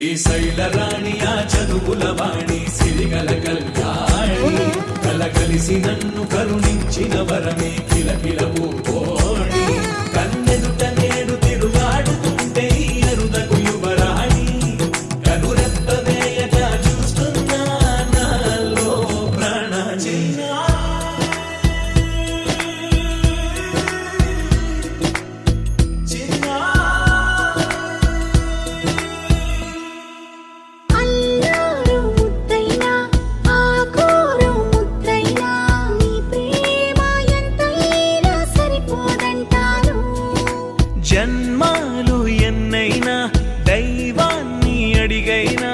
శైలరాణి ఆ చదువుల వాణి సిరిగల కళ్యాణి కలగలిసి నన్ను కరుణించిన వరమే కిలకిలవు కోణి కన్నెదుట నేడు తిరుగాడుతుంటే అరుదకు యువరాణి కనురెప్పవేయగా చూస్తున్నా నాలో ప్రాణ చిన్నా జన్మాలు ఎన్నైనా దైవాన్ని అడిగైనా